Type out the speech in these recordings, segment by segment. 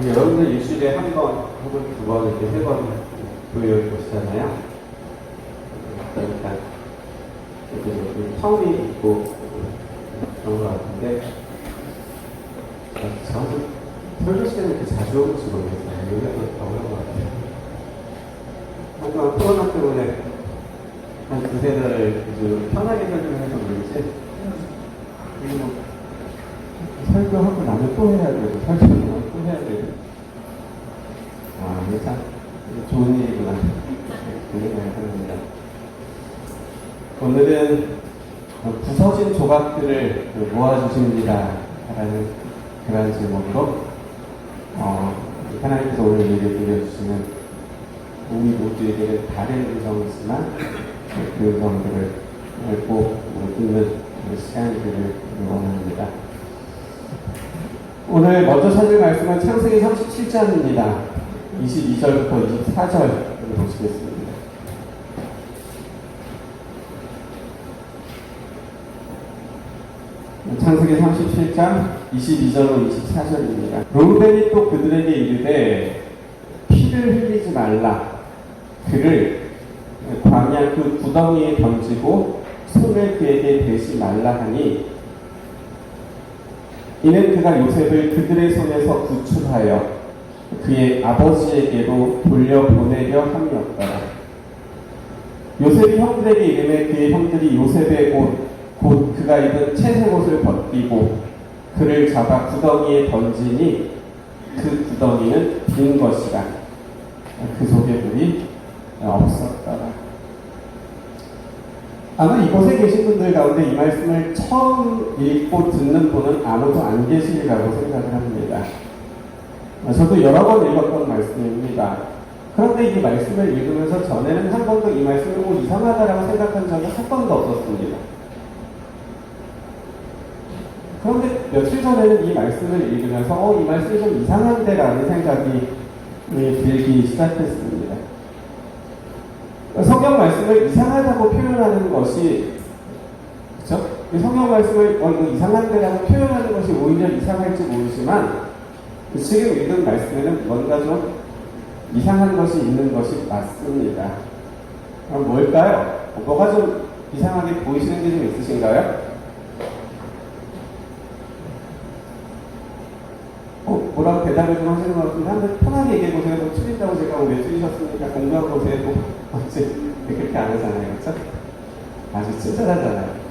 여러분들 일주일에 한 번 혹은 두 번 이렇게 세 번 교회를 보시잖아요. 그러니까 이렇게 처음이 있고 그런 것 같은데 저는 설교 시간에 이렇게 자주 오는지 모르겠어요. 요새도 더 오는 것 같아요. 한동안 코로나 때문에 한 두세 달을 편하게 설교해서 그런지 설교하고 나면 또 해야 되고 설교하고 또 해야 되고 이게 참 좋은 일이구나 그런 생각을 합니다. 오늘은 부서진 조각들을 모아주십니다 라는 그런 제목으로 하나님께서 오늘 예를 들려주시는 우리 모두에게는 다른 음성이지만 그 음성들을 꼭 듣는 시간들을 원합니다. 오늘 먼저 찾을 말씀은 창세기 37장입니다. 22절부터 24절을 보시겠습니다. 창세기 37장 22절로 24절입니다. 르우벤이 또 그들에게 이르되 피를 흘리지 말라. 그를 광야 그 구덩이에 던지고 손을 그에게 대지 말라 하니 이는 그가 요셉을 그들의 손에서 구출하여 그의 아버지에게로 돌려보내려 함이었더라. 요셉이 형들에게 이르매 그의 형들이 요셉의 곧 그가 입은 채색 옷을 벗기고 그를 잡아 구덩이에 던지니 그 구덩이는 빈 것이라. 그 속에 물이 없었더라. 아마 이곳에 계신 분들 가운데 이 말씀을 처음 읽고 듣는 분은 아무도 안 계시리라고 생각을 합니다. 저도 여러 번 읽었던 말씀입니다. 그런데 이 말씀을 읽으면서 전에는 한 번도 이 말씀을 이상하다라고 생각한 적이 한 번도 없었습니다. 그런데 며칠 전에는 이 말씀을 읽으면서 이 말씀이 좀 이상한데 라는 생각이 들기 시작했습니다. 성경 말씀을 이상하다고 표현하는 것이, 그렇죠? 성경 말씀을 이거 이상한데라고 표현하는 것이 오히려 이상할지 모르지만 지금 읽은 말씀에는 뭔가 좀 이상한 것이 있는 것이 맞습니다. 그럼 뭘까요? 뭐가 좀 이상하게 보이시는 게 좀 있으신가요? 뭐라고 대답을 좀 하시는 것 같은데 한번 편하게 얘기해 보세요. 뭐 틀린다고 제가 왜 틀리셨습니까? 공부해 보세요. 어째 그렇게 안 하잖아요. 그렇죠? 아주 친절하잖아요.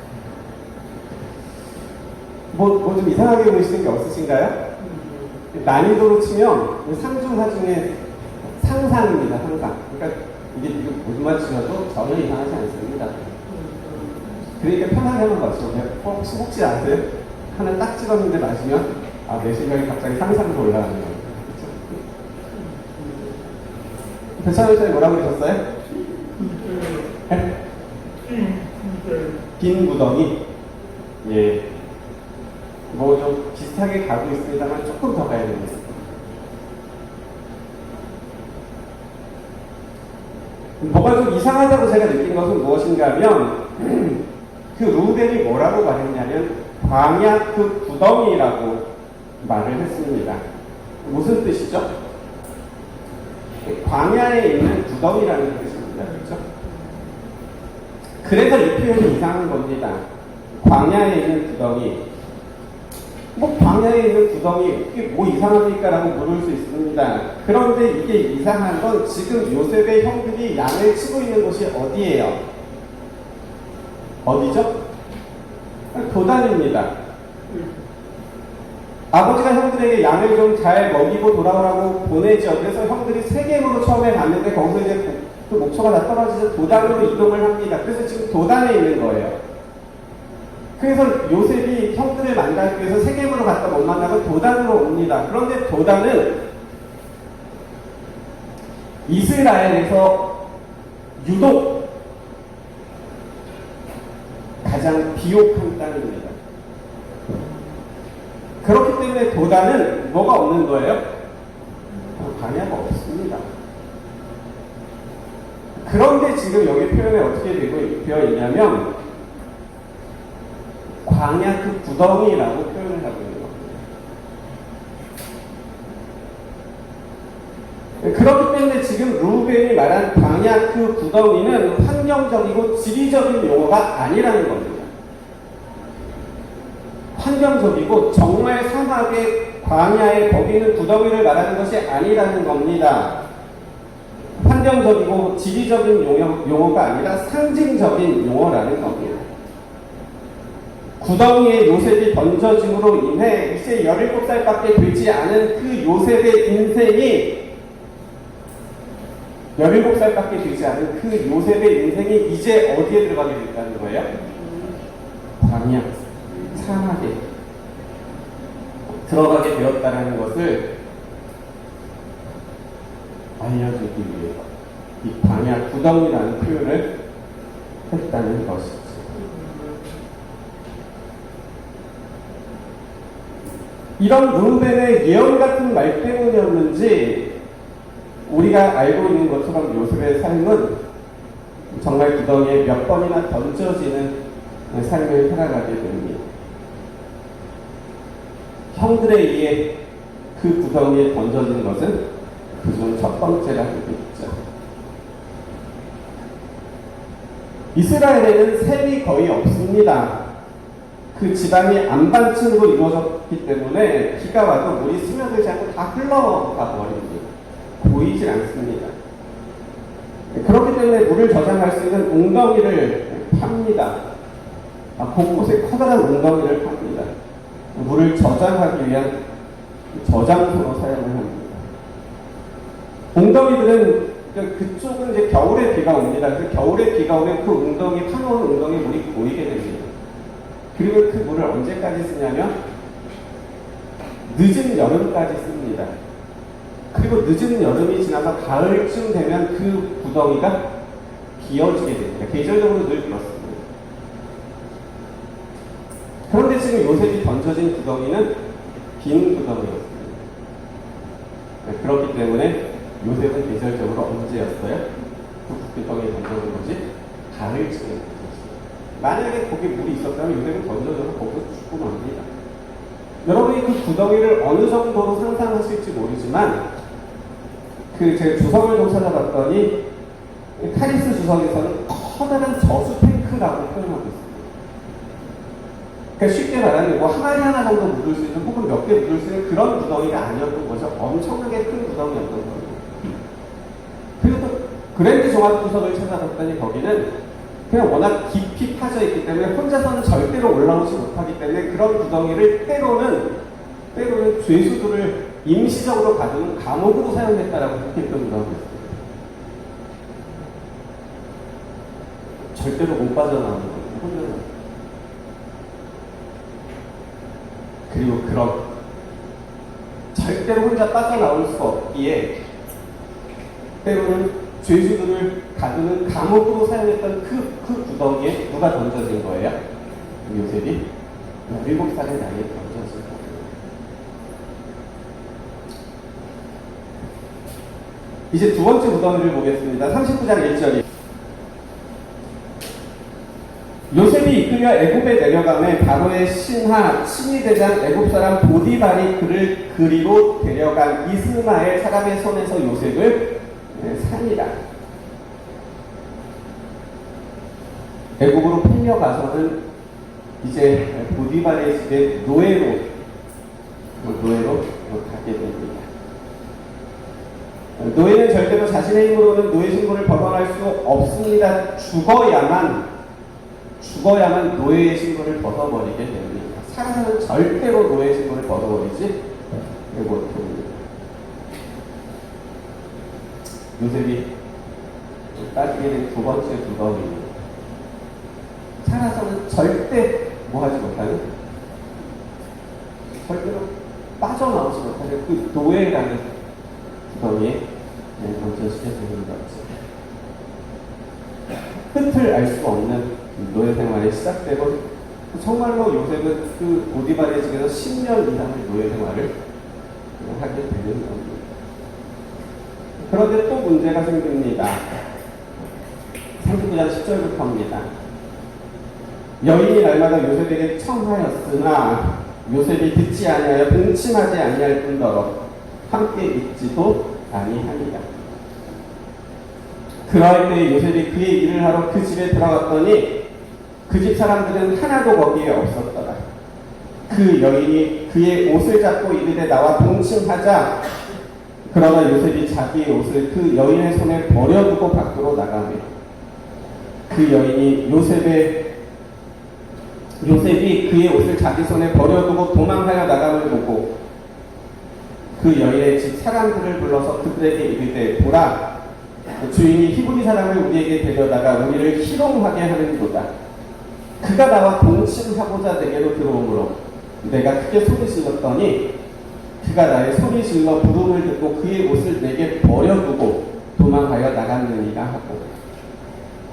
뭐 좀 이상하게 보이시는 게 없으신가요? 난이도로 치면 상중하 중에 상상입니다. 상상. 그러니까 이게 무슨 말 치셔도 전혀 이상하지 않습니다. 그러니까 편하게 한번 맞춰보세요. 혹시 아세요? 하나 딱 찍었는데 맞으면 내 생각이 갑자기 상상으로 올라가는 거예요. 배찬호 선생님 뭐라고 그러셨어요? 빈 구덩이? 예. 뭐 좀 비슷하게 가고 있습니다만 조금 더 가야 됩니다. 뭐가 좀 이상하다고 제가 느낀 것은 무엇인가 하면 그 루벤이 뭐라고 말했냐면 광야 그 구덩이라고 말을 했습니다. 무슨 뜻이죠? 광야에 있는 구덩이라는 뜻입니다. 그렇죠? 그래서 이 표현이 이상한 겁니다. 광야에 있는 구덩이. 광야에 있는 구덩이, 이게 뭐 이상합니까? 라고 물을 수 있습니다. 그런데 이게 이상한 건 지금 요셉의 형들이 양을 치고 있는 곳이 어디예요? 어디죠? 도단입니다. 아버지가 형들에게 양을 좀 잘 먹이고 돌아오라고 보내죠. 그래서 형들이 세겜으로 처음에 갔는데 거기서 이제 그 목초가 다 떨어지서 도단으로 이동을 합니다. 그래서 지금 도단에 있는 거예요. 그래서 요셉이 형들을 만나기 위해서 세겜으로 갔다 못 만나고 도단으로 옵니다. 그런데 도단은 이스라엘에서 유독 가장 비옥한 땅입니다. 그렇기 때문에 도단은 뭐가 없는 거예요? 광야가 없습니다. 그런데 지금 여기 표현에 어떻게 되어 있냐면 광야 그 구덩이라고 표현을 하고 있는 겁니다. 그렇기 때문에 지금 루벤이 말한 광야 그 구덩이는 환경적이고 지리적인 용어가 아니라는 겁니다. 환경적이고 정말 사막의 광야에 거기 있는 구덩이를 말하는 것이 아니라는 겁니다. 환경적이고 지리적인 용어가 아니라 상징적인 용어라는 겁니다. 구덩이에 요셉이 던져짐으로 인해 이제 17살밖에 되지 않은 그 요셉의 인생이 17살밖에 되지 않은 그 요셉의 인생이 이제 어디에 들어가게 됐다는 거예요? 광야, 사막에 들어가게 되었다는 것을 알려주기 위해서 이 광야 구덩이라는 표현을 했다는 것이죠. 이런 루벤의 예언 같은 말 때문이었는지 우리가 알고 있는 것처럼 요셉의 삶은 정말 구덩이에 몇 번이나 던져지는 삶을 살아가게 됩니다. 형들에 의해 그 구덩이에 던져진 것은 그중 첫 번째라고 있죠. 이스라엘에는 샘이 거의 없습니다. 그 집안이 안반층으로 이루어졌기 때문에 비가 와도 물이 스며들지 않고 다 흘러가 버립니다. 보이질 않습니다. 그렇기 때문에 물을 저장할 수 있는 웅덩이를 팝니다. 곳곳에 커다란 웅덩이를 팝니다. 물을 저장하기 위한 저장소로 사용을 합니다. 웅덩이들은 그쪽은 이제 겨울에 비가 옵니다. 그 겨울에 비가 오면 그 웅덩이, 파놓은 웅덩이 물이 보이게 됩니다. 그리고 그 물을 언제까지 쓰냐면 늦은 여름까지 씁니다. 그리고 늦은 여름이 지나서 가을쯤 되면 그 구덩이가 비어지게 됩니다. 계절적으로 늘 그렇습니다. 그런데 지금 요셉이 던져진 구덩이는 빈 구덩이였습니다. 그렇기 때문에 요셉은 계절적으로 언제였어요? 그 구덩이에 던져진 것이 가을쯤이었습니다. 만약에 거기에 물이 있었다면 요셉은 던져져서 거기서 죽고 맙니다. 여러분이 그 구덩이를 어느 정도로 상상하실지 모르지만 제가 주석을 좀 찾아봤더니 카리스 주석에서는 커다란 저수 탱크라고 표현하고 있습니다. 그러니까 쉽게 말하면 뭐 한 마리 하나 정도 묻을 수 있는 혹은 몇 개 묻을 수 있는 그런 무덩이가 아니었던 거죠. 엄청나게 큰 무덩이였던 거예요. 그리고 또 그랜드 종합 주석을 찾아봤더니 거기는 그냥 워낙 깊이 파져 있기 때문에 혼자서는 절대로 올라오지 못하기 때문에 그런 구덩이를 때로는 죄수들을 임시적으로 가두는 감옥으로 사용했다라고 했던 거라고 했어요. 절대로 못 빠져나오는 거예요. 그리고 그런 절대로 혼자 빠져나올 수 없기에 때로는 죄수들을 가두는 감옥으로 사용했던 그 구덩이에 누가 던져진 거예요? 요셉이 7살의 나이에 던져진 거예요. 이제 두 번째 구덩이를 보겠습니다. 39장 1절이 요셉이 이끌려 애굽에 내려가매 바로의 신하 친위대장 애굽 사람 보디발이 그를 그리로 데려간 이스마엘 사람의 손에서 요셉을 삽니다. 애굽으로 풀려가서는 이제 보디발의 집에 노예로 가게 됩니다. 노예는 절대로 자신의 힘으로는 노예 신분을 벗어날 수 없습니다. 죽어야만 노예의 신분을 벗어버리게 됩니다. 살아서는 절대로 노예의 신분을 벗어버리지 못합니다. 요셉이 따지게 된 두 번째 구덩이입니다. 살아서는 절대 뭐하지 못하는, 절대로 빠져나오지 못하는 그 노예라는 구덩이에 던져지게 되는 거죠. 끝을 알 수 없는 노예 생활이 시작되고 정말로 요셉은 그 보디발의 집에서 10년 이상의 노예 생활을 하게 되는 겁니다. 그런데 또 문제가 생깁니다. 39장 10절부터입니다. 여인이 날마다 요셉에게 청하였으나 요셉이 듣지 아니하여 동침하지 아니할 뿐더러 함께 있지도 아니하니라. 그럴 때 요셉이 그의 일을 하러 그 집에 들어갔더니 그 집 사람들은 하나도 거기에 없었더라. 그 여인이 그의 옷을 잡고 이르되 나와 동침하자. 그러나 요셉이 자기의 옷을 그 여인의 손에 버려두고 밖으로 나가며 그 여인이 요셉이 그의 옷을 자기 손에 버려두고 도망하여 나감을 보고 그 여인의 집 사람들을 불러서 그들에게 이르되 보라, 주인이 히브리 사람을 우리에게 데려다가 우리를 희롱하게 하는도다. 그가 나와 동침하고자 내게로 들어오므로 내가 크게 소리 질렀더니 그가 나의 소리 질러 부름을 듣고 그의 옷을 내게 버려두고 도망하여 나갔느니라 하고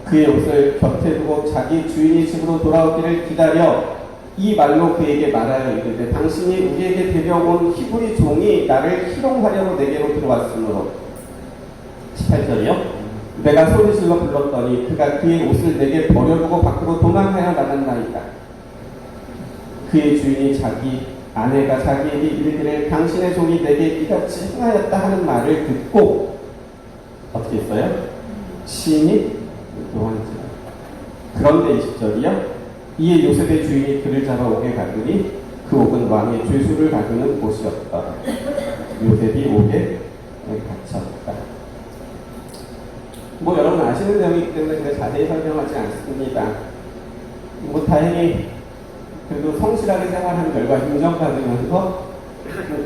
그의 옷을 곁에 두고 자기 주인이 집으로 돌아오기를 기다려 이 말로 그에게 말하여 이르되 당신이 우리에게 데려온 히브리 종이 나를 희롱하려고 내게로 들어왔으므로 18절이요. 내가 소리질러 불렀더니 그가 그의 옷을 내게 버려두고 밖으로 도망하여 나간다니까. 그의 주인이 자기 아내가 자기에게 이르기를 당신의 종이 내게 이같이 행하였다 하는 말을 듣고 어떻게 했어요? 시인이 노한지라. 그런데 20절이요. 이에 요셉의 주인이 그를 잡아오게 가더니 그 옥은 왕의 죄수를 가두는 곳이었다. 요셉이 옥에 갇혔다. 뭐 여러분 아시는 내용이기 때문에 제가 자세히 설명하지 않습니다. 뭐 다행히 그래도 성실하게 생활한 결과 인정받으면서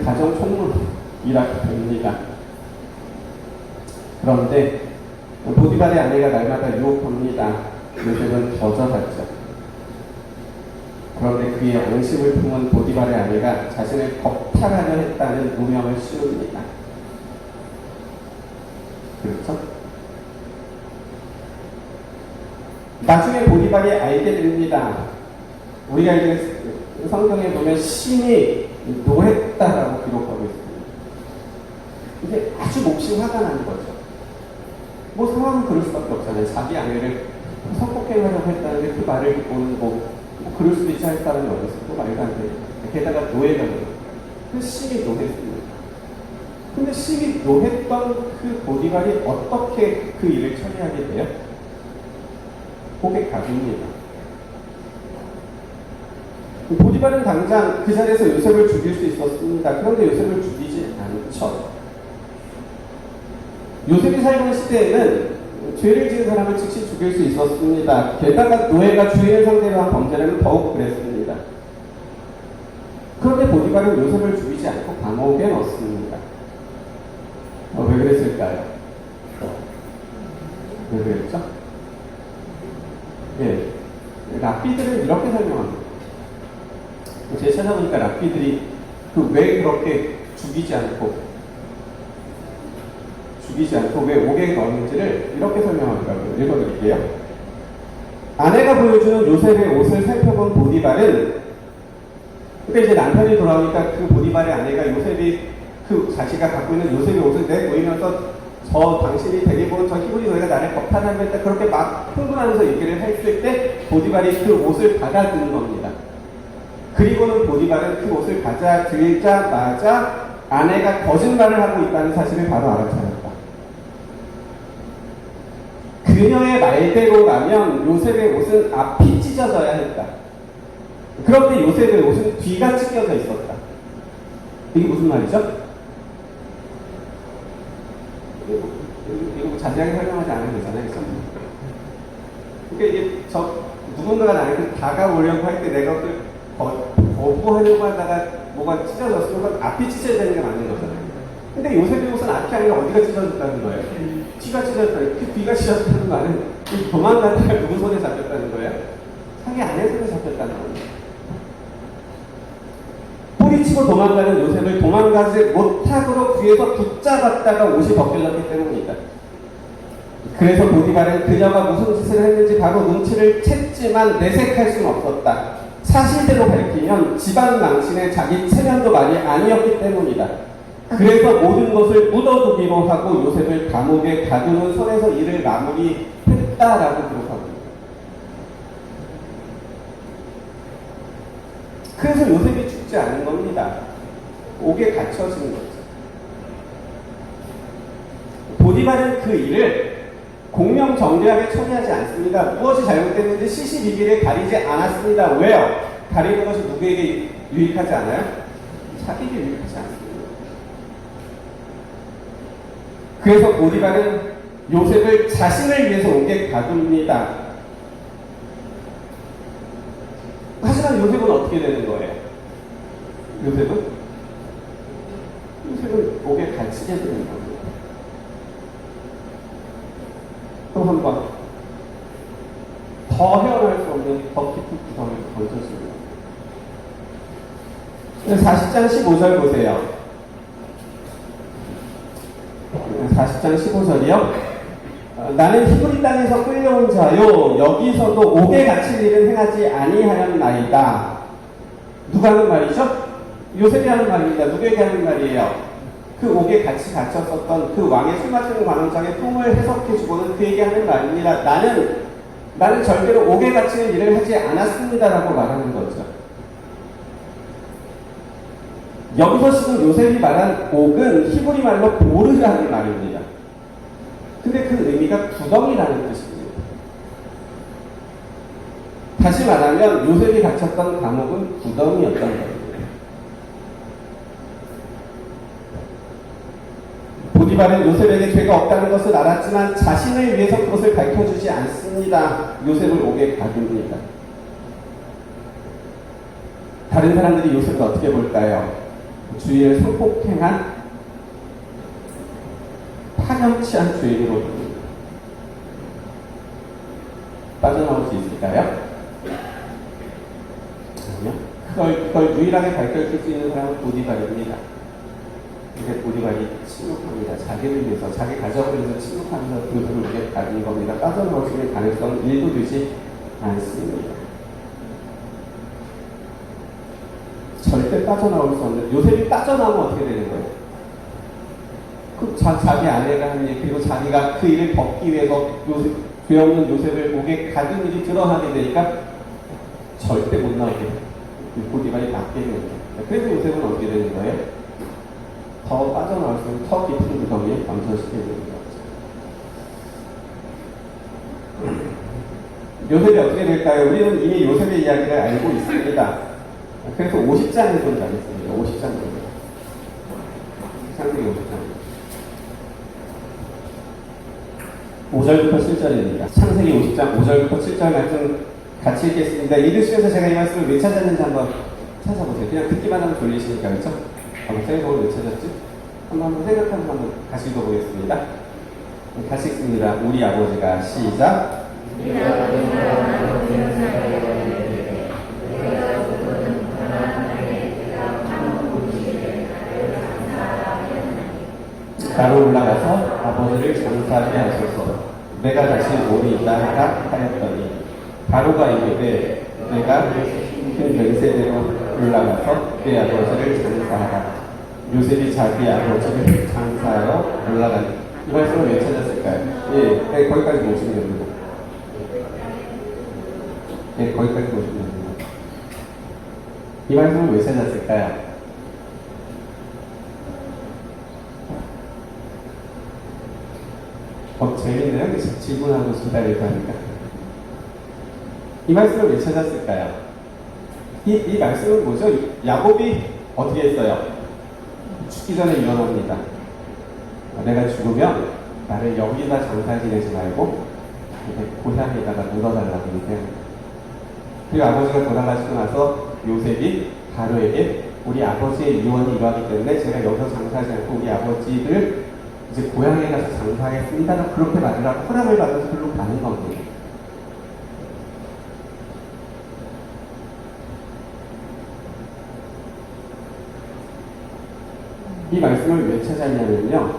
가정 총무이라고 됩니다. 그런데 보디발의 아내가 날마다 유혹합니다. 요셉은 거절하죠. 그런데 그의 앙심을 품은 보디발의 아내가 자신을 겁탈하려 했다는 누명을 씌웁니다. 그렇죠? 나중에 보디발이 알게 됩니다. 우리가 이제 성경에 보면 신이 노했다라고 기록하고 있습니다. 이게 아주 몹시 화가 나는 거죠. 뭐 상황은 그럴 수밖에 없잖아요. 자기 아내를 성폭행하려고 했다는데 그 말을 듣고는 뭐 그럴 수도 있지 할 사람이 어딨어. 또 말도 안 돼. 게다가 노예가 그 신이 노했습니다. 근데 시위 노했던 그 보디발이 어떻게 그 일을 처리하게 돼요? 고개 가줍니다. 보디발은 당장 그 자리에서 요셉을 죽일 수 있었습니다. 그런데 요셉을 죽이지 않죠. 요셉이 살던 시대에는 죄를 지은 사람을 즉시 죽일 수 있었습니다. 게다가 노예가 주인을 상대로 한 범죄라면 더욱 그랬습니다. 그런데 보디발은 요셉을 죽이지 않고 감옥에 넣었습니다. 왜 그랬을까요? 왜 그랬죠? 예, 랍비들은 이렇게 설명합니다. 제가 찾아보니까 랍비들이 왜 그렇게 죽이지 않고 왜 옥에 넣었는지를 이렇게 설명하더라고요. 읽어드릴게요. 아내가 보여주는 요셉의 옷을 살펴본 보디발은, 그때 이제 남편이 돌아오니까 그 보디발의 아내가 요셉이 자기가 갖고 있는 요셉의 옷을 내보이면서 저 당신이 데리고 온 저 히브리 노예가 나를 겁탈하면서 그렇게 막 흥분하면서 얘기를 했을 때 보디발이 그 옷을 받아드는 겁니다. 그리고는 보디발은 그 옷을 받아들자마자 아내가 거짓말을 하고 있다는 사실을 바로 알아차렸다. 그녀의 말대로라면 요셉의 옷은 앞이 찢어져야 했다. 그런데 요셉의 옷은 뒤가 찢겨져 있었다. 이게 무슨 말이죠? 이거 자세하게 설명하지 않으면 되잖아요. 그러니까 이게 누군가가 나한테 다가오려고 할 때 내가 거부하려고 하다가 뭐가 찢어졌으면 그건 앞이 찢어야 되는 게 맞는 거잖아요. 근데 요셉의 옷은 앞이 아니라 어디가 찢어졌다는 거예요? 뒤가 찢어졌다. 그 뒤가 찢어졌다는 말은 도망가다가 누구 손에 잡혔다는 거예요? 자기 아내 손에 잡혔다는 거예요. 뿌리치고 도망가는 요셉을 도망가지 못하도록 뒤에서 붙잡았다가 옷이 벗겨졌기 때문이다. 그래서 보디발은 그녀가 무슨 짓을 했는지 바로 눈치를 챘지만 내색할 수는 없었다. 사실대로 밝히면 집안 망신에 자기 체면도 말이 아니었기 때문이다. 그래서 모든 것을 묻어두기로 하고 요셉을 감옥에 가두는 선에서 일을 마무리했다라고 기록합니다. 그래서 요셉이 죽지 않은 겁니다. 옥에 갇혀진 거죠. 보디발은 그 일을 공명정대하게 처리하지 않습니다. 무엇이 잘못됐는지 시시비비를 가리지 않았습니다. 왜요? 가리는 것이 누구에게 유익하지 않아요? 자기에게 유익하지 않습니다. 그래서 보디발은 요셉을 자신을 위해서 옥에 가둡니다. 하지만 요셉은 어떻게 되는 거예요? 요셉은 옥에 갇히게 되는 겁니다. 또 한 번 더 헤어날 수 없는 더 깊은 구덩이로 던져집니다. 40장 15절 보세요. 40장 15절이요. 나는 히브리 땅에서 끌려온 자요 여기서도 옥에 갇힐 일은 행하지 아니하였나이다. 누가 하는 말이죠? 요셉이 하는 말입니다. 누구에게 하는 말이에요? 그 옥에 같이 갇혔었던 그 왕의 술 마시는 관원장의 통을 해석해주고는 그에게 하는 말입니다. 나는 절대로 옥에 갇히는 일을 하지 않았습니다라고 말하는 거죠. 여기서 지금 요셉이 말한 옥은 히브리 말로 보르라는 말입니다. 근데 그 의미가 구덩이라는 뜻입니다. 다시 말하면 요셉이 갇혔던 감옥은 구덩이였던 겁니다. 보디발은 요셉에게 죄가 없다는 것을 알았지만 자신을 위해서 그것을 밝혀주지 않습니다. 요셉을 옥에 가둡니다. 다른 사람들이 요셉을 어떻게 볼까요? 주위를 성폭행한 파렴치한 죄인으로 봅니다. 빠져나올 수 있을까요? 아니요. 그걸 유일하게 밝혀줄 수 있는 사람은 보디발입니다. 근데 보디발이 침묵합니다. 자기를 위해서, 자기 가족을 위해서 침묵하면서 요셉을 옥에 가둔 겁니다. 빠져나올 수 있는 가능성은 1도 되지 않습니다. 절대 빠져나올 수 없는, 요셉이 빠져나오면 어떻게 되는 거예요? 자기 아내가 하는 일, 그리고 자기가 그 일을 벗기 위해서 죄 없는 요셉을 옥에 가둔 일이 드러나게 되니까 절대 못 나오게 돼요. 보디발이 낫게 되는 거예요. 그래서 요셉은 어떻게 되는 거예요? 더 빠져나올 수 있는 더 깊은 구덩이에 던져지게 되는 거죠. 요셉이 어떻게 될까요? 우리는 이미 요셉의 이야기를 알고 있습니다. 그래서 50장을 좀 가겠습니다. 50장 정도. 창세기 50장. 5절부터 7절입니다. 창세기 50장 5절부터 7절 말씀 같이 읽겠습니다. 읽으시면서 제가 이 말씀을 왜 찾았는지 한번 찾아보세요. 그냥 듣기만 하면 졸리시니까, 그렇죠? 목사님 그걸 왜 찾았지? 한번 생각하면서 한번 같이 읽어보겠습니다. 같이 읽습니다. 우리 아버지가 시작. 바로 올라가서 아버지를 장사하게 하소서. 내가 다시 오리 있다 하였더니 바로가 이르되 내가 큰 맹세대로 올라가서 내 아버지를 장사하라. 요셉이 자기 아버지를 장사하여 올라가니. 이 말씀을 왜 찾았을까요? 예, 거기까지 보시면 됩니다. 예, 거기까지 보시면 됩니다. 이 말씀을 왜 찾았을까요? 재밌네요. 질문하고 기다리고 하니까. 이 말씀을 왜 찾았을까요? 이 말씀은 뭐죠? 야곱이 어떻게 했어요? 죽기 전에 유언합니다. 내가 죽으면 나를 여기다 장사 지내지 말고 고향에다가 묻어달라고 했어요. 그리고 아버지가 돌아가시고 나서 요셉이 바로에게 우리 아버지의 유언이 이러하기 때문에 제가 여기서 장사하지 않고 우리 아버지를 이제 고향에 가서 장사하겠습니다. 그렇게 말이라고 허락을 받아서 글로 가는 겁니다. 이 말씀을 왜 찾았냐면요.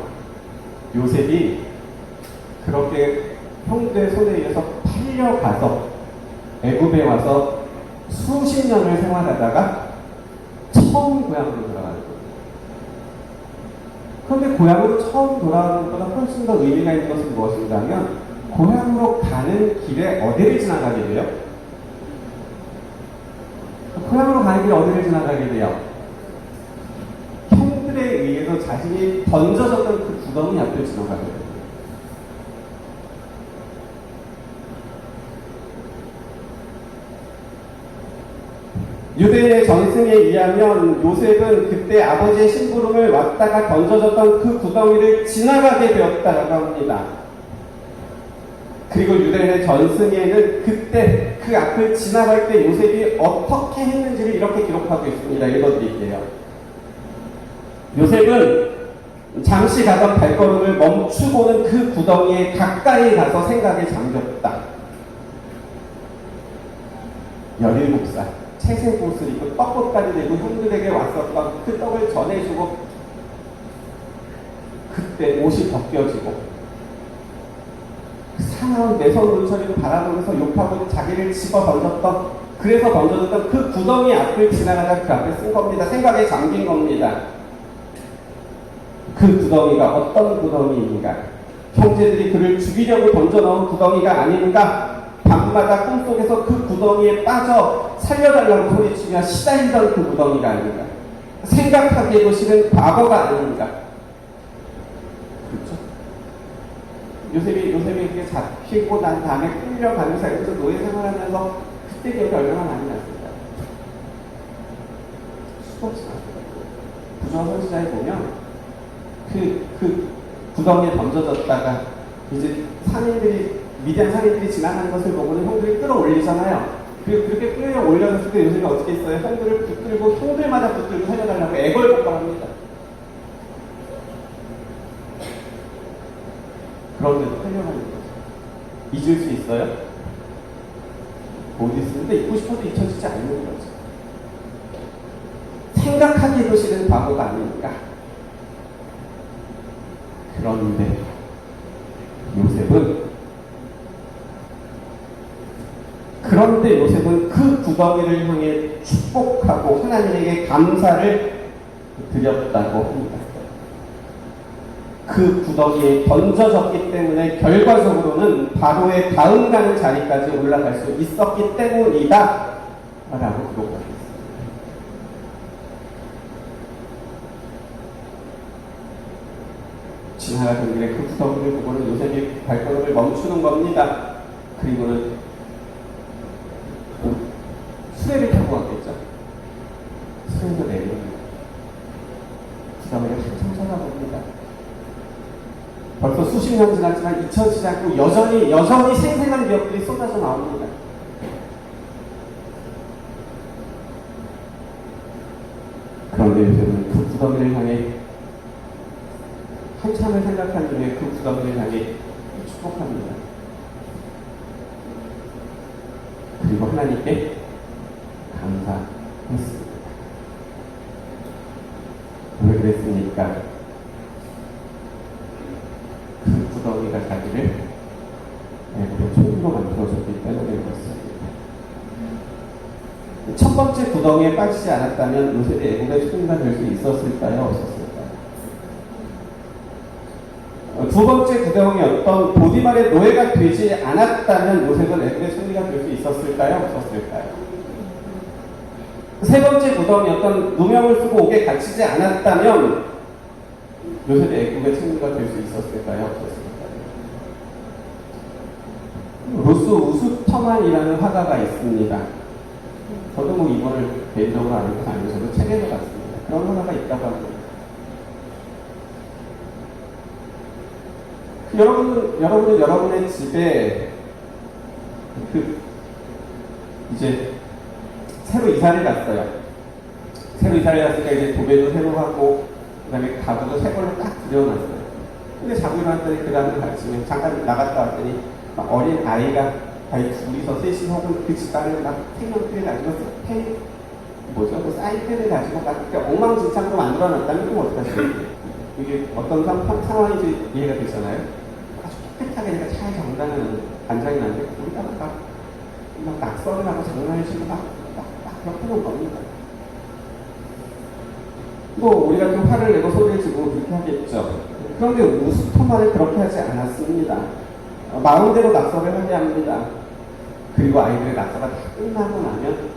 요셉이 그렇게 형들의 손에 의해서 팔려가서 애굽에 와서 수십 년을 생활하다가 처음 고향으로 돌아가는 거예요. 그런데 고향으로 처음 돌아가는 것보다 훨씬 더 의미가 있는 것은 무엇인가 하면 고향으로 가는 길에 어디를 지나가게 돼요? 고향으로 가는 길에 어디를 지나가게 돼요? 형들에 의해서 자신이 던져졌던 그 구덩이 앞을 지나가게 돼요. 유대의 전승에 의하면 요셉은 그때 아버지의 심부름을 왔다가 던져졌던 그 구덩이를 지나가게 되었다고 합니다. 그리고 유대의 전승에는 그때 그 앞을 지나갈 때 요셉이 어떻게 했는지를 이렇게 기록하고 있습니다. 읽어드릴게요. 요셉은 잠시 가던 발걸음을 멈추고는 그 구덩이에 가까이 가서 생각에 잠겼다. 17살. 채색 옷을 입고 떡볶이까지 내고 형들에게 왔었던 그 떡을 전해주고 그때 옷이 벗겨지고 사나운 내성 눈초리를 바라보면서 욕하고 자기를 집어 던졌던 그래서 던져졌던 그 구덩이 앞을 지나가다 그 앞에 쓴 겁니다. 생각에 잠긴 겁니다. 그 구덩이가 어떤 구덩이인가? 형제들이 그를 죽이려고 던져넣은 구덩이가 아닌가? 밤마다 꿈속에서 그 구덩이에 빠져 살려달라고 소리치며 시달리던 그 구덩이가 아닌가? 생각하기에도 싫은 과거가 아닌가? 그렇죠? 요셉이 그게 잡히고 난 다음에 끌려가면서 여기서 노예 생활하면서 그때 기억이 얼마나 많이 났을까? 수없이 났어요. 부조화 선지자에 보면 그 구덩이에 던져졌다가 이제 미디안 상인들이 지나가는 것을 보고는 형들이 끌어올리잖아요. 그리고 그렇게 끌어올려졌을 때 요셉이 어떻게 했어요? 형들을 붙들고 형들마다 붙들고 살려달라고 애걸복걸합니다. 그런데도 살려가는 거죠. 잊을 수 있어요? 못 잊는데 잊고 싶어도 잊혀지지 않는 거죠. 생각하기도 싫은 바보가 아닙니까? 그런데 요셉은 그 구덩이를 향해 축복하고 하나님에게 감사를 드렸다고 합니다. 그 구덩이에 던져졌기 때문에 결과적으로는 바로의 다음 가는 자리까지 올라갈 수 있었기 때문이다 라고 기록하고 있습니다. 지나가던 길에 그 구덩이를 보고는 요셉이 발걸음을 멈추는 겁니다. 그리고는 수레를 타고 갔겠죠. 수레에서 내려옵니다. 구덩이를 한참 쳐다봅니다. 벌써 수십 년 지났지만 잊혀지지 않고 여전히 생생한 기억들이 쏟아져 나옵니다. 그런데 요새는 그 구덩이를 향해 한참을 생각한 중에 그 구덩이를 향해 축복합니다. 그리고 하나님께 감사했습니다. 왜 그랬습니까? 그 구덩이가 자기를 애굽의 총리로 만들어줬기 때문에 그렇습니다. 첫 번째 구덩이에 빠지지 않았다면 요셉이 애굽의 총리가 될 수 있었을까요? 없었을까요? 두 번째 구덩이였던 보디발의 노예가 되지 않았다면 요셉은 애굽의 총리가 될 수 있었을까요? 없었을까요? 세 번째 구덩이였던 누명을 쓰고 옥에 갇히지 않았다면 요셉이 애굽의 총리가 될 수 있었을까요? 없었을까요? 로스 우스터만이라는 화가가 있습니다. 저도 뭐 이분을 개인적으로 아는 건 아니고 저도 책에서 봤습니다. 그런 화가가 있다고 합니다. 여러분은 여러분의 집에 이제 새로 이사를 갔어요. 새로 이사를 갔으니까 이제 도배도 새로 하고 그다음에 가구도 새 걸로 딱 들여놨어요. 근데 자고 일어났더니 그 다음날 아침에 잠깐 나갔다 왔더니 막 어린 아이가 둘이서 셋이 혹은 그 집안을 막 펜을 가지고 뭐 사인펜을 가지고 막 엉망진창으로 만들어놨다면 그럼 어떡하시겠어요? 이게 어떤 상황인지 이해가 되잖아요. 아주 깨끗하게 잘 정당한 반장이 나는데 우리가 막 낙서를 하고 장난을 치고 막 그렇게 놓은 겁니다. 뭐 우리가 좀 화를 내고 소리를 지르고 그렇게 하겠죠. 그런데 우스터만은 그렇게 하지 않았습니다. 마음대로 낙서를 하게 합니다. 그리고 아이들의 낙서가 다 끝나고 나면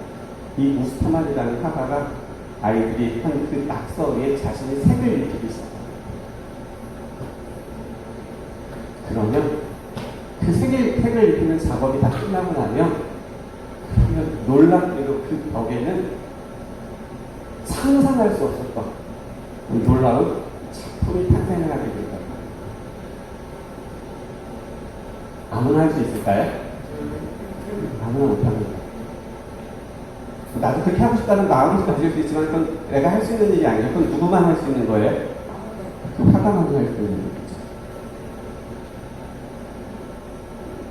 이 우스터만이라는 화가가 아이들이 한 그 낙서 위에 자신의 색을 입히기 시작합니다. 그러면 그 색을 입히는 작업이 다 끝나고 나면 그러면 놀랍게도 그 벽에는 상상할 수 없었던 놀라운 작품이 탄생을 하게 된다. 아무나 할 수 있을까요? 아무나 못합니다. 나도 그렇게 하고 싶다는 마음을 가질 수 있지만 그건 내가 할 수 있는 일이 아니에요. 그건 누구만 할 수 있는 거예요? 그 화가만 할 수 있는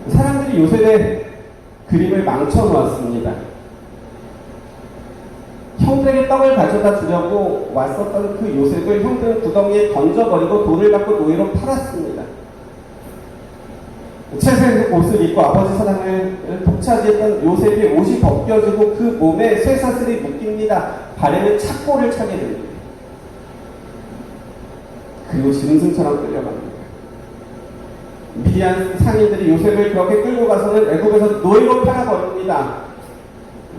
거죠. 사람들이 요셉의 그림을 망쳐놓았습니다. 형들에게 떡을 가져다 주려고 왔었던 그 요셉을 형들은 구덩이에 던져버리고 돈을 받고 노예로 팔았습니다. 채색 옷을 입고 아버지 사랑을 독차지했던 요셉의 옷이 벗겨지고 그 몸에 쇠사슬이 묶입니다. 발에는 착고를 차게 됩니다. 그리고 짐승처럼 끌려갑니다. 미디안 상인들이 요셉을 그렇게 끌고 가서는 애굽에서 노예로 팔아버립니다.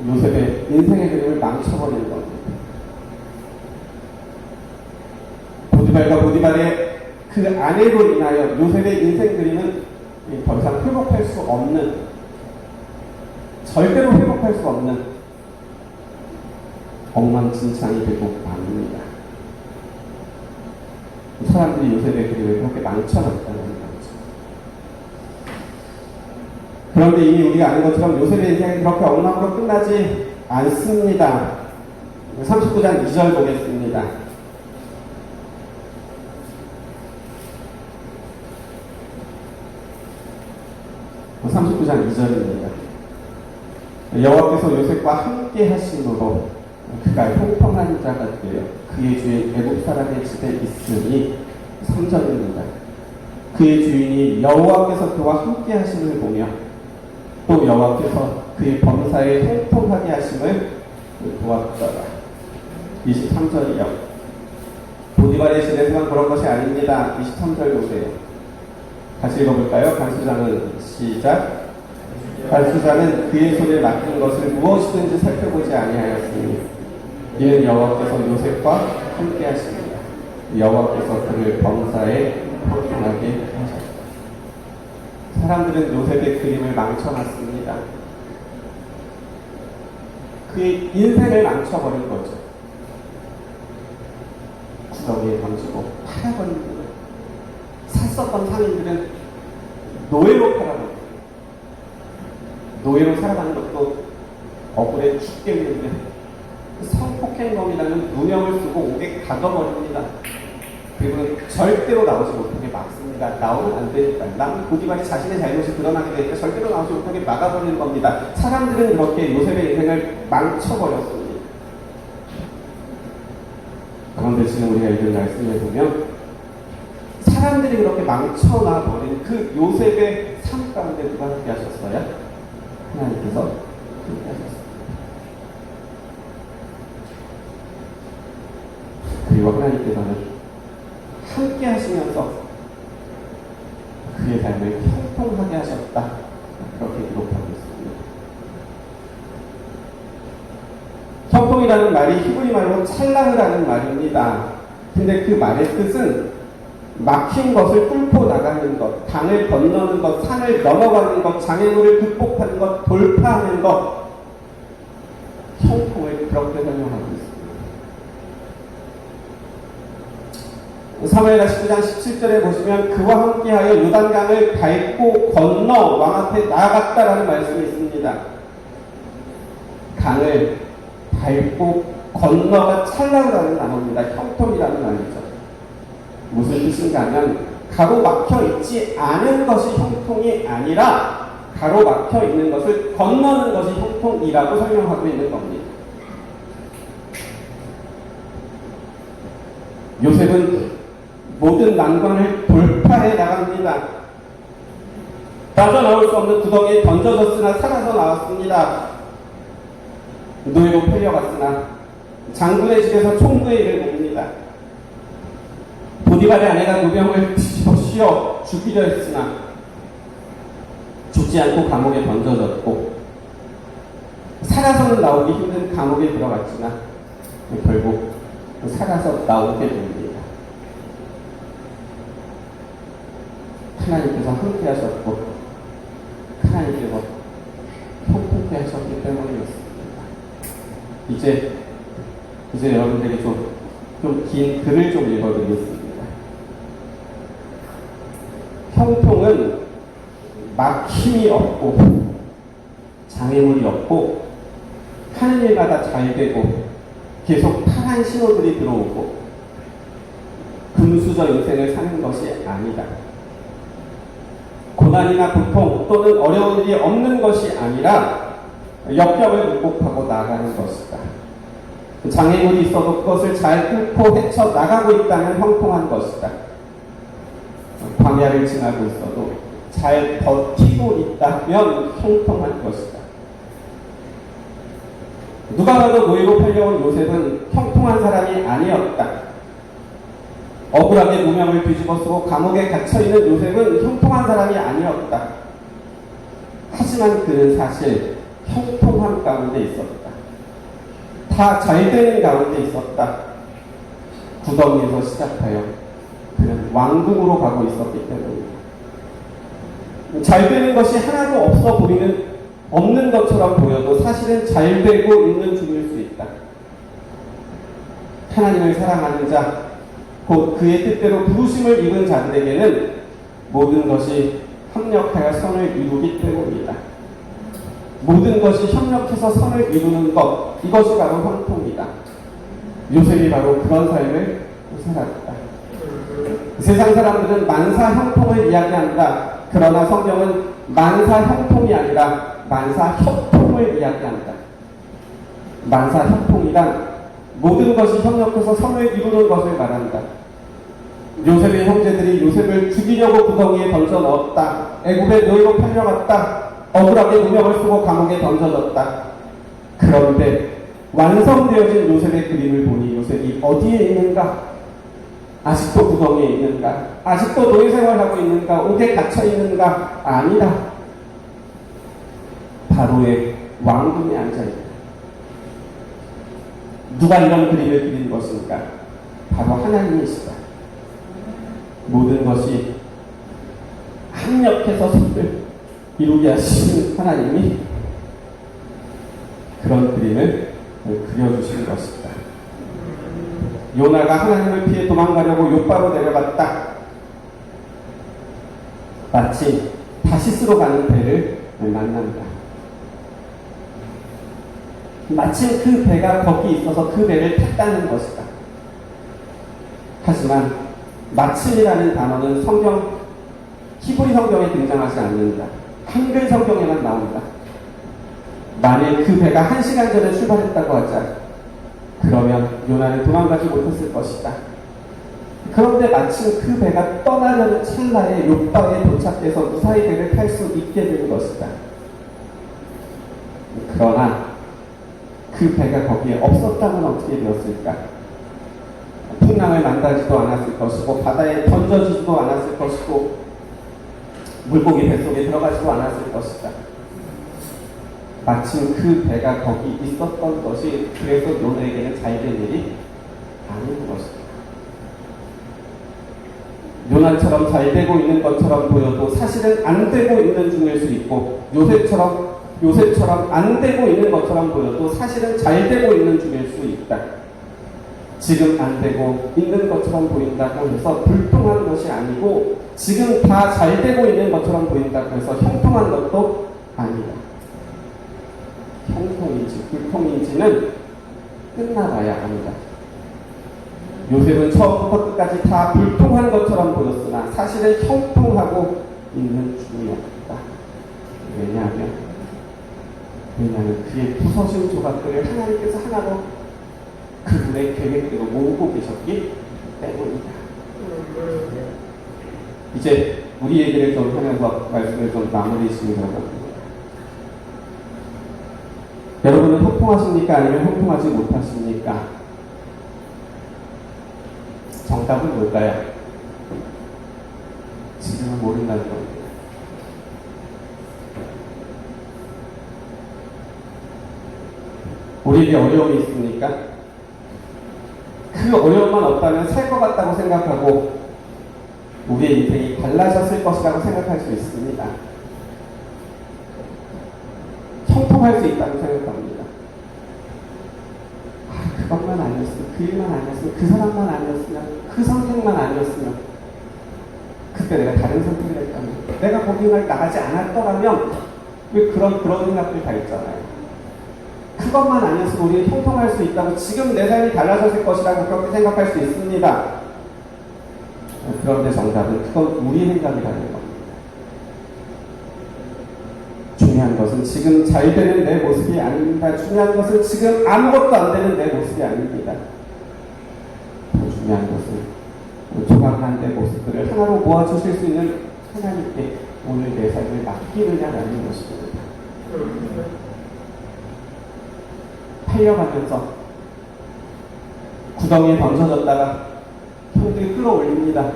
요셉의 인생의 그림을 망쳐버리는 겁니다. 보디발과 보디발의 그 아내로 인하여 요셉의 인생 그림은 더 이상 회복할 수 없는, 절대로 회복할 수 없는 엉망진창이 되고 맙니다. 사람들이 요셉의 그림을 그렇게 망쳐놨다는 거죠. 그런데 이미 우리가 아는 것처럼 요셉의 인생은 그렇게 엉망으로 끝나지 않습니다. 39장 2절 보겠습니다. 39장 2절입니다. 여호와께서 요셉과 함께 하심으로 그가 형통한 자가 되어 그의 주인 애굽 사람의 집에 있으니 3절입니다. 그의 주인이 여호와께서 그와 함께 하심을 보며 또 여호와께서 그의 범사에 형통하게 하심을 보았더라. 23절이요. 보디발의 집에서만 그런 것이 아닙니다. 23절 보세요. 다시 읽어볼까요? 간수장은 시작. 간수장은 그의 손에 맡긴 것을 무엇이든지 살펴보지 아니하였으니 이는 여호와께서 요셉과 함께 하십니다. 여호와께서 그를 범사에 포기하게 하셨다. 사람들은 요셉의 그림을 망쳐놨습니다. 그의 인생을 망쳐버린 거죠. 구덩이에 던지고 팔아버린 거예요. 샀었던 상인들은 노예로 팔아버린 거예요. 노예로 살아가는 것도 억울해 죽겠는데 성폭행범이라는 누명을 쓰고 옥에 가둬버립니다. 그리고 절대로 나오지 못하게 막습니다. 나오면 안 되니까. 남은 고디발이 자신의 잘못이 드러나게 되니까 절대로 나오지 못하게 막아버리는 겁니다. 사람들은 그렇게 요셉의 인생을 망쳐버렸습니다. 그런데 지금 우리가 읽은 말씀을 보면 사람들이 그렇게 망쳐놔버린 그 요셉의 삶 가운데 누가 함께 하셨어요? 하나님께서 함께 하셨습니다. 그리고 하나님께서는 함께 하시면서 그의 삶을 형통하게 하셨다. 그렇게 기록하고 있습니다. 형통이라는 말이 히브리 말로 찰라흐라는 말입니다. 근데 그 말의 뜻은 막힌 것을 뚫고 나가는 것, 강을 건너는 것, 산을 넘어가는 것, 장애물을 극복하는 것, 돌파하는 것, 형통을 그렇게 설명하고 있습니다. 사무엘하 19장 17절에 보시면 그와 함께하여 요단강을 밟고 건너 왕 앞에 나아갔다라는 말씀이 있습니다. 강을 밟고 건너가 찰나라는 단어입니다. 형통이라는 말이죠. 무슨 뜻인가 하면 가로막혀 있지 않은 것이 형통이 아니라 가로막혀 있는 것을 건너는 것이 형통이라고 설명하고 있는 겁니다. 요셉은 모든 난관을 돌파해 나갑니다. 빠져나올 수 없는 구덩이에 던져졌으나 살아서 나왔습니다. 노예로 팔려갔으나 장군의 집에서 총구의 일을 봅니다. 보디발의 아내가 누명을 뒤집어 씌워 죽이려 했으나 죽지 않고 감옥에 던져졌고 살아서는 나오기 힘든 감옥에 들어갔지만 결국 살아서 나오게 됩니다. 하나님께서 함께 하셨고 하나님께서 형통케 하셨기 때문이었습니다. 이제 여러분들에게 좀 긴 글을 좀 읽어드리겠습니다. 형통은 막힘이 없고 장애물이 없고 하는 일마다 잘 되고 계속 파란 신호들이 들어오고 금수저 인생을 사는 것이 아니다. 고난이나 고통 또는 어려운 일이 없는 것이 아니라 역경을 극복하고 나가는 것이다. 장애물이 있어도 그것을 잘 뚫고 헤쳐 나가고 있다면 형통한 것이다. 광야를 지나고 있어도 잘 버티고 있다면 형통한 것이다. 누가 봐도 노예로 팔려온 요셉은 형통한 사람이 아니었다. 억울하게 누명을 뒤집어 쓰고 감옥에 갇혀있는 요셉은 형통한 사람이 아니었다. 하지만 그는 사실 형통한 가운데 있었다. 다 잘되는 가운데 있었다. 구덩이에서 시작하여 그는 왕궁으로 가고 있었기 때문이다. 잘되는 것이 하나도 없어 보이는 없는 것처럼 보여도 사실은 잘되고 있는 중일 수 있다. 하나님을 사랑하는 자, 곧 그의 뜻대로 부르심을 입은 자들에게는 모든 것이 협력하여 선을 이루기 때문이다. 모든 것이 협력해서 선을 이루는 것, 이것이 바로 형통이다. 요셉이 바로 그런 삶을 살았다. 세상 사람들은 만사 형통을 이야기한다. 그러나 성경은 만사 형통이 아니라 만사 협통을 이야기한다. 만사 협통이란 모든 것이 협력해서 선을 이루는 것을 말한다. 요셉의 형제들이 요셉을 죽이려고 구덩이에 던져 넣었다. 애굽의 노예로 팔려갔다. 억울하게 누명을 쓰고 감옥에 던져졌다. 그런데 완성되어진 요셉의 그림을 보니 요셉이 어디에 있는가? 아직도 구덩이에 있는가? 아직도 노예 생활하고 있는가? 옥에 갇혀 있는가? 아니다. 바로의 왕궁에 앉아있다. 누가 이런 그림을 그린 것인가? 바로 하나님이시다. 모든 것이 합력해서 선을 이루게 하시는 하나님이 그런 그림을 그려주신 것입니다. 요나가 하나님을 피해 도망가려고 욥바로 내려갔다. 마침 다시스로 가는 배를 만납니다. 마침 그 배가 거기 있어서 그 배를 탔다는 것이다. 하지만 마침이라는 단어는 성경 히브리 성경에 등장하지 않는다. 한글 성경에만 나온다. 만일 그 배가 1시간 전에 출발했다고 하자, 그러면 요나는 도망가지 못했을 것이다. 그런데 마침 그 배가 떠나려는 찰나에 욥바에 도착해서 무사히 배를 탈 수 있게 된 것이다. 그러나 그 배가 거기에 없었다면 어떻게 되었을까? 풍랑을 만나지도 않았을 것이고 바다에 던져지지도 않았을 것이고 물고기 뱃속에 들어가지도 않았을 것이다. 마침 그 배가 거기 있었던 것이 그래서 요나에게는 잘 된 일이 아닌 것이다. 요나처럼 잘 되고 있는 것처럼 보여도 사실은 안 되고 있는 중일 수 있고, 요셉처럼 안 되고 있는 것처럼 보여도 사실은 잘 되고 있는 중일 수 있다. 지금 안 되고 있는 것처럼 보인다고 해서 불통한 것이 아니고, 지금 다 잘 되고 있는 것처럼 보인다고 해서 형통한 것도 아니다. 형통인지 불통인지는 끝나봐야 합니다. 요셉은 처음부터 끝까지 다 불통한 것처럼 보였으나 사실은 형통하고 있는 중이었다. 왜냐하면 그의 부서진 조각들을 하나님께서 하나로 그분의 계획대로 모으고 계셨기 때문이다. 이제 우리 얘기를 좀 하면서 말씀을 좀 마무리 지으려고 합니다. 여러분은 형통하십니까? 아니면 형통하지 못하십니까? 정답은 뭘까요? 지금은 모른다는 겁니다. 우리에게 어려움이 있습니까? 그 어려움만 없다면 살 것 같다고 생각하고 우리의 인생이 달라졌을 것이라고 생각할 수 있습니다. 형통할 수 있다고 생각합니다. 그것만 아니었으면, 그 일만 아니었으면, 그 사람만 아니었으면, 그 선택만 아니었으면, 그때 내가 다른 선택을 했다면, 내가 거기를 나가지 않았더라면, 왜 그런 생각들 다 있잖아요. 그것만 아니었으면 우리는 형통할 수 있다고, 지금 내 삶이 달라졌을 것이라고 그렇게 생각할 수 있습니다. 그런데 정답은 그건 우리 생각이라는 겁니다. 중요한 것은 지금 잘 되는 내 모습이 아닙니다. 중요한 것은 지금 아무것도 안 되는 내 모습이 아닙니다. 더 중요한 것은 조각난 내 모습들을 하나로 모아주실 수 있는 하나님께 오늘 내 삶을 맡기느냐라는 것입니다. 팔려가면서 구덩이에 던져졌다가 형들이 끌어올립니다.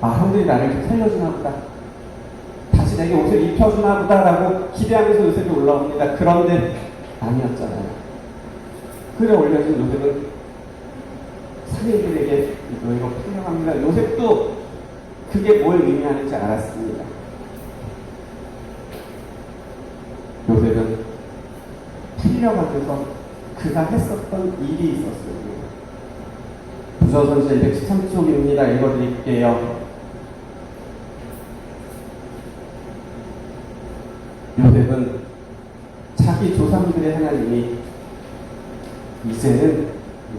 형들이 나를 좀 살려주나 보다. 다시 내게 옷을 입혀주나 보다라고 기대하면서 요셉이 올라옵니다. 그런데 아니었잖아요. 끌어올려진 요셉은 상인들에게 너희가 풀려갑니다. 요셉도 그게 뭘 의미하는지 알았습니다. 요셉은 풀려가면서 그가 했었던 일이 있었습니다. 부조선지 113쪽입니다. 읽어드릴게요. 요셉은 자기 조상들의 하나님이 이제는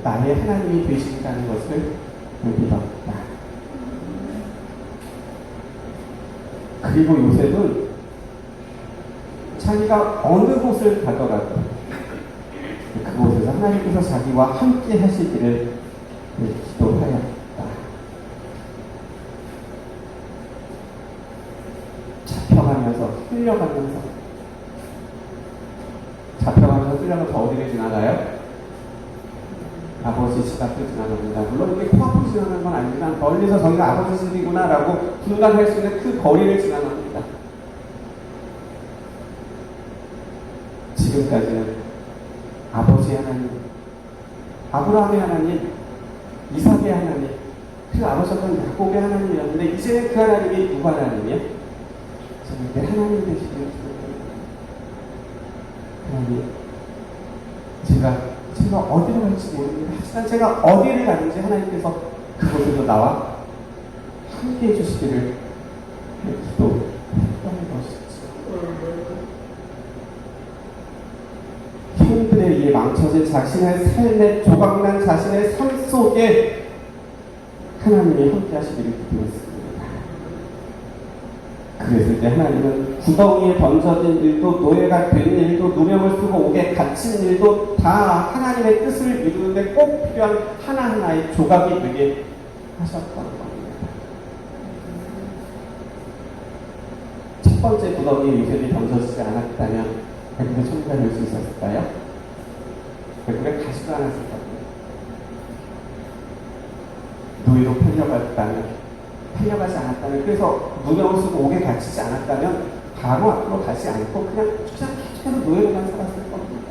나의 하나님이 되신다는 것을 믿었다. 그리고 요셉은 자기가 어느 곳을 가더라도 그곳에서 하나님께서 자기와 함께 하시기를 기도하였다. 잡혀가면서 끌려가면서 어디를 지나가요? 아버지 집 앞을 지나갑니다. 물론 이게 코앞을 지나가는 건 아니지만 멀리서 저기가 아버지 집이구나 라고 분간할 수 있는 그 거리를 지나갑니다. 지금까지는 아버지의 하나님, 아브라함의 하나님, 이삭의 하나님, 그 아버지는 야곱의 하나님이었는데 이제는 그 하나님이 누구 하나님이야? 저는 내 하나님 되시길 기도합니다. 하나님, 제가 어디로 갈지 모릅니다. 하지만 제가 어디를 가는지 하나님께서 그곳에서 나와 함께 해주시기를 기도했던 것이죠. 힘들에 의해 망쳐진 자신의 삶의 조각난 자신의 삶 속에 하나님이 함께 하시기를 기도했습니다. 그랬을 때 하나님은 구덩이에 던져진 일도 노예가 된 일도 누명을 쓰고 옥에 갇힌 일도 다 하나님의 뜻을 이루는데 꼭 필요한 하나하나의 조각이 되게 하셨던 겁니다. 첫 번째 구덩이에 요셉이 던져지지 않았다면 백국에 천국에 갈 수 있었을까요? 백국에 가지도 않았을 겁니다. 노예로 팔려가지 않았다면, 그래서 무명을 쓰고 옥에 갇히지 않았다면 바로 앞으로 가지 않고 그냥 계속 노예로만 살았을 겁니다.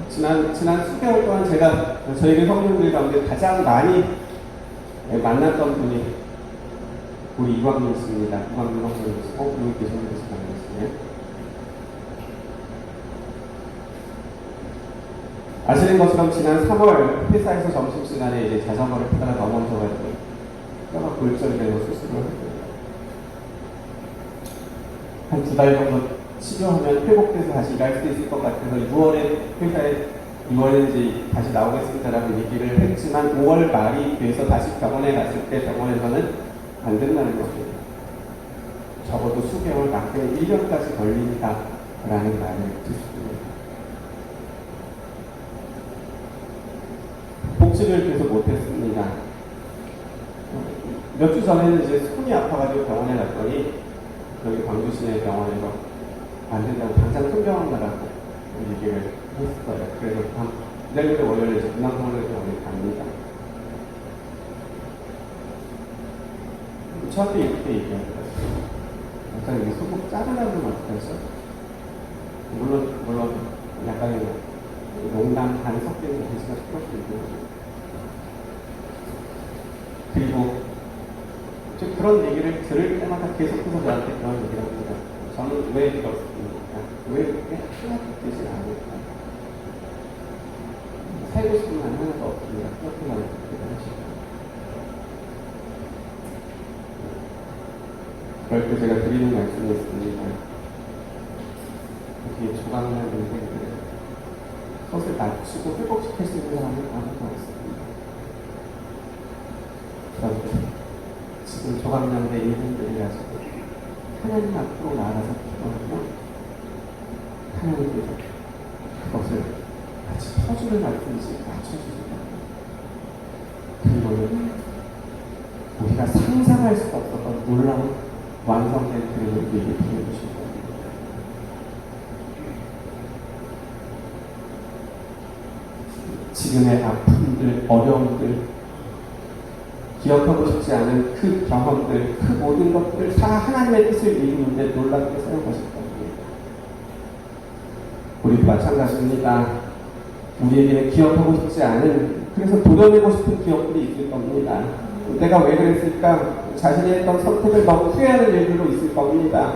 지난 수개월 동안 제가 저에게 성도님들 가운데 가장 많이 만났던 분이 우리 이광민 씨입니다. 이광민 성도님이시고 여기 계신 분이 반갑습니다. 아시는 것처럼 지난 3월 회사에서 점심시간에 이제 자전거를 타다가 넘어져가지고 뼈가 골절이 되고 수술을 했거든요. 한 2달 정도 치료하면 회복돼서 다시 일할 수 있을 것 같아서 6월에 회사에 6월에 이제 다시 나오겠습니다라고 얘기를 했지만 5월 말이 돼서 다시 병원에 갔을 때 병원에서는 안 된다는 겁니다. 적어도 수개월, 많게는 1년까지 걸린다라는 말을 듣습니다. 복직을 계속 못했습니다. 몇 주 전에는 이제 손이 아파가지고 병원에 갔더니 여기 광주 시내 병원에서 안 된다고 당장 손병원 가라고 얘기를 했어요. 그래서 내일부터 월요일에 이제 분당병원에 병원에 갑니다. 저한테 이렇게 얘기합니다. 약간 소금 짜증나는 건 어떡하죠? 물론 약간의 농담 반 섞이는 관심가 싶을 수 있고, 그리고 그런 얘기를 들을 때마다 계속해서 저한테 그런 얘기를 합니다. 저는 왜 이렇습니까? 왜 그렇게 하나도 되지 않을까? 살고 싶은 건 하나도 없습니다. 그렇게 말을 하시고, 그럴 때 제가 드리는 말씀이 있습니다. 이렇게 조각난 인생들을 그것을 낮추고 회복시킬 수 있는 사람은 아무도 없습니다. 그런데 지금 조각난데 인생들이 가지고 하나님 앞으로 나아가서 기도하면 하나님께서 그것을 같이 터주는 말씀이지 맞춰주신다. 그리고는 우리가 상상할 수 없었던 놀라운 완성된 그림을 우리에게 보여주신 겁니다. 지금의 아픔들, 어려움들, 기억하고 싶지 않은 그 경험들, 그 모든 것들을 다 하나님의 뜻을 이루는데 놀랍게 사용하실 겁니다. 우리도 마찬가지입니다. 우리에게는 기억하고 싶지 않은, 그래서 도려내고 싶은 기억들이 있을 겁니다. 내가 왜 그랬을까? 자신이 했던 선택을 너무 후회하는 일들도 있을 겁니다.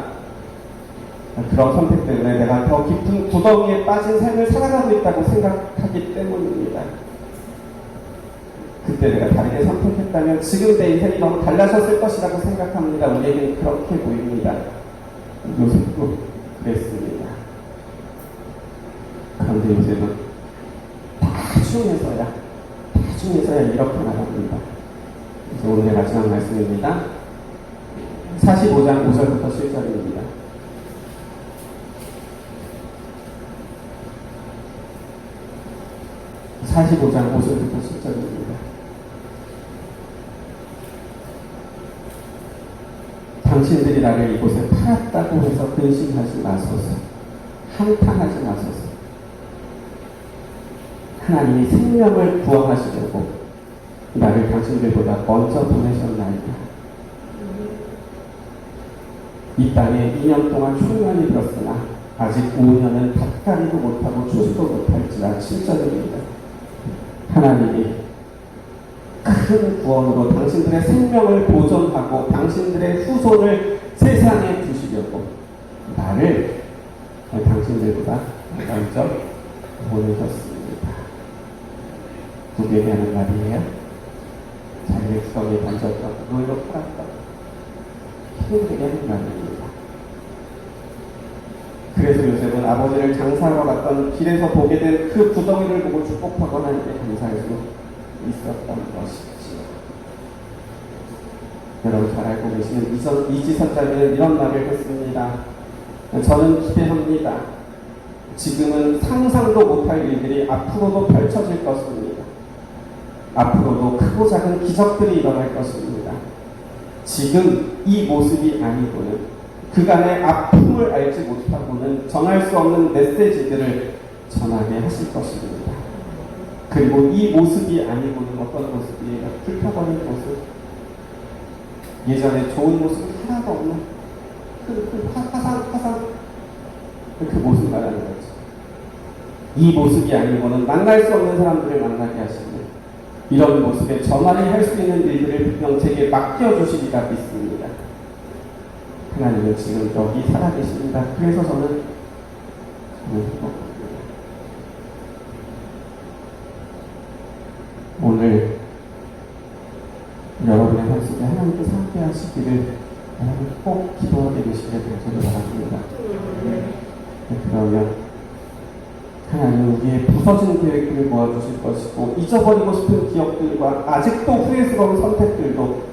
그런 선택 때문에 내가 더 깊은 구덩이에 빠진 삶을 살아가고 있다고 생각하기 때문입니다. 그때 내가 다르게 선택했다면 지금 내 인생이 너무 달라졌을 것이라고 생각합니다. 우리에게는 그렇게 보입니다. 요셉도 그랬습니다. 그런데 요셉은 나중에서야 이렇게 말합니다. 오늘의 마지막 말씀입니다. 45장 5절부터 7절입니다. (45장 5절부터 7절입니다) 당신들이 나를 이곳에 팔았다고 해서 근심하지 마소서. 한탄하지 마소서. 하나님이 생명을 구원하시려고 나를 당신들보다 먼저 보내셨나이다. 이 땅에 2년 동안 흉년이 들었으나 아직 5년은 밭가리도 못하고 추수도 못할지라. 7절입니다. 하나님이 큰 구원으로 당신들의 생명을 보존하고 당신들의 후손을 세상에 두시려고 나를 당신들보다 먼저 보내셨습니다. 누구에게 하는 말이에요? 자기의 구덩이에 던졌던 노예로 팔았던 희생되게 하는 말입니다. 그래서 요셉은 아버지를 장사하러 갔던 길에서 보게 된 그 구덩이를 보고 축복하거나 하나님께 감사할 수 있었던 것이지요. 여러분 잘 알고 계시는 이지선자는 이런 말을 했습니다. 저는 기대합니다. 지금은 상상도 못할 일들이 앞으로도 펼쳐질 것입니다. 앞으로도 크고 작은 기적들이 일어날 것입니다. 지금 이 모습이 아니고는 그간의 아픔을 알지 못하고는 전할 수 없는 메시지들을 전하게 하실 것입니다. 그리고 이 모습이 아니고는 어떤 모습이에요? 불타버린 모습. 예전에 좋은 모습이 하나도 없는 화상 그 모습 말하는 거죠. 이 모습이 아니고는 만날 수 없는 사람들을 만나게 하시는 이런 모습에 저만이 할 수 있는 일들을 분명 제게 맡겨주시리라 믿습니다. 하나님은 지금 여기 살아계십니다. 그래서 저는 행복합니다. 오늘 여러분의 말씀에 하나님께서 함께 하시기를 여러분 꼭 기도하게 되시길 저도 바랍니다. 그러면 하나님은 우리의 부서진 계획들을 모아주실 것이고 잊어버리고 싶은 기억들과 아직도 후회스러운 선택들도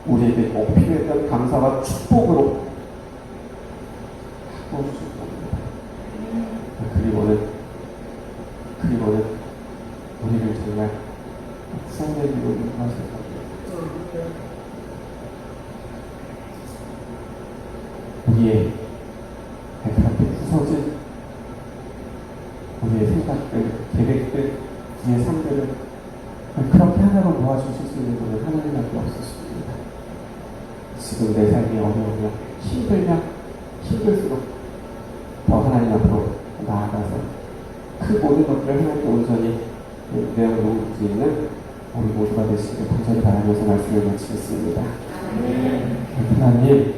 우리에게 꼭 필요했던 감사와 축복으로 하고 주실 겁니다. 그리고는 우리를 정말 구원의 길로 인도하실 겁니다. 우리의 그렇게 부서진 우리의 생각들, 계획들, 우리의 삶들을 그렇게 하나로 모아주실 수 있는 분은 하나님밖에 없으십니다. 지금 내 삶이 어려우며 힘들수록 더 하나님 앞으로 나아가서 그 모든 것들을 하나님께 온전히 내어놓는 우리 모두가 되시기를 간절히 바라면서 말씀을 마치겠습니다. 하나님,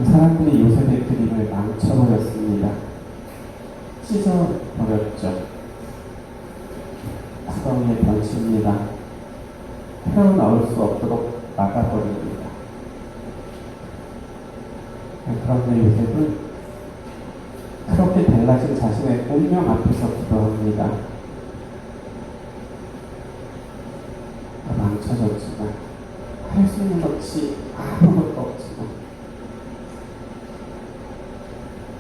사람들이 요셉의 그림을 망쳐버렸습니다. 찢어버렸죠. 구덩이에 던집니다. 헤어나올 수 없도록 막아버립니다. 그런데 요셉은 그렇게 달라진 자신의 운명 앞에서 기도합니다. 망쳐졌지만 할 수 있는 것이 아무것도 없지만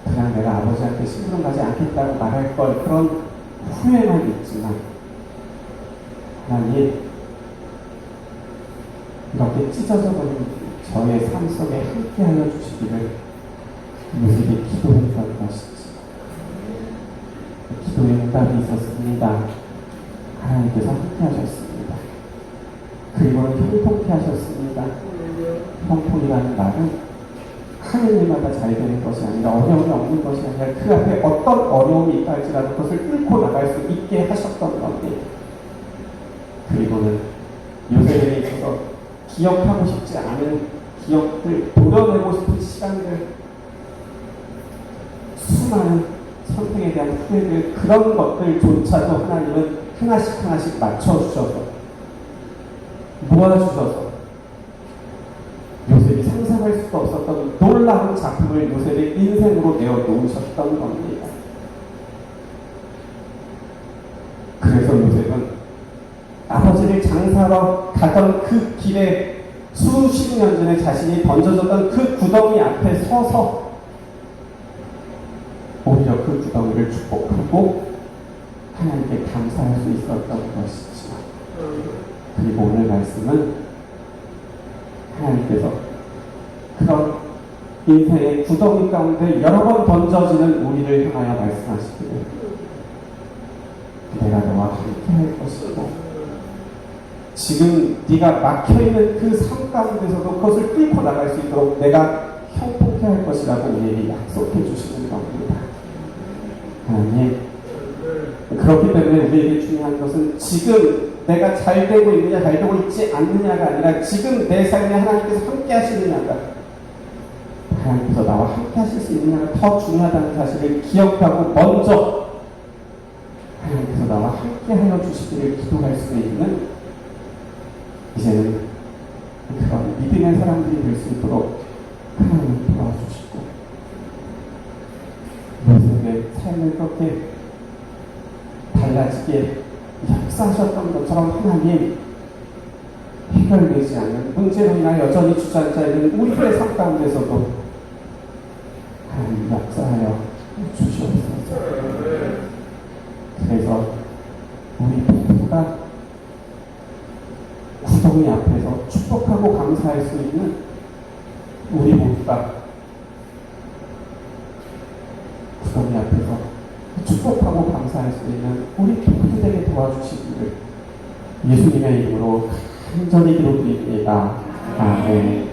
그냥 내가 아버지한테 심부름 가지 않겠다고 말할 걸 그런 후회만 있지만 하나님 이렇게 찢어져 버린 저의 삶 속에 함께하여 주시기를 요셉이 기도했던 것이지. 기도의 응답이 있었습니다. 하나님께서 함께하셨습니다. 그리고는 형통케 하셨습니다. 형통이라는 말은 하는 일마다 잘 되는 것이 아니라 어려움이 없는 것이 아니라 그 앞에 어떤 어려움이 있다 할지라도 그것을 뚫고 나갈 수 있게 하셨던 겁니다. 그리고는 요셉에게 있어서 기억하고 싶지 않은 기억들, 도려내고 싶은 시간들, 수많은 선택에 대한 후회들, 그런 것들조차도 하나님은 하나씩 맞춰주셔서 모아주셔서 요셉이 상상할 수도 없었던 놀라운 작품을 요셉의 인생으로 내어놓으셨던 겁니다. 그래서 요셉은 아버지를 장사하러 가던 그 길에 수십 년 전에 자신이 던져졌던 그 구덩이 앞에 서서 오히려 그 구덩이를 축복하고 하나님께 감사할 수 있었던 것이지만 그리고 오늘 말씀은 하나님께서 그런 인생의 구덩이 가운데 여러 번 던져지는 우리를 향하여 말씀하시기를 내가 너와 함께 할 것이고 지금 네가 막혀있는 그 삶 가운데서도 그것을 뚫고 나갈 수 있도록 내가 형통케 할 것이라고 우리에게 약속해 주시는 겁니다. 하나님, 그렇기 때문에 우리에게 중요한 것은 지금 내가 잘 되고 있느냐, 잘 되고 있지 않느냐가 아니라 지금 내 삶에 하나님께서 함께 하시느냐가, 하나님께서 나와 함께 하실 수 있느냐가 더 중요하다는 사실을 기억하고 먼저 하나님께서 나와 함께 하여 주시기를 기도할 수 있는, 이제는 그런 믿음의 사람들이 될 수 있도록 하나님을 도와주시고, 모세의 삶을 그렇게 달라지게 역사하셨던 것처럼 하나님, 해결되지 않는 문제로 인하 여전히 주저앉아 있는 우리의 삶 가운데서도 하나님 역사하여 주시옵소서. 그래서 우리 모두가 구덩이 앞에서 축복하고 감사할 수 있는, 우리 모두가 구덩이 앞에서 축복하고 감사할 수 있는 우리 모두에게 도와주시기를 예수님의 이름으로 간절히 기도드립니다. 아멘.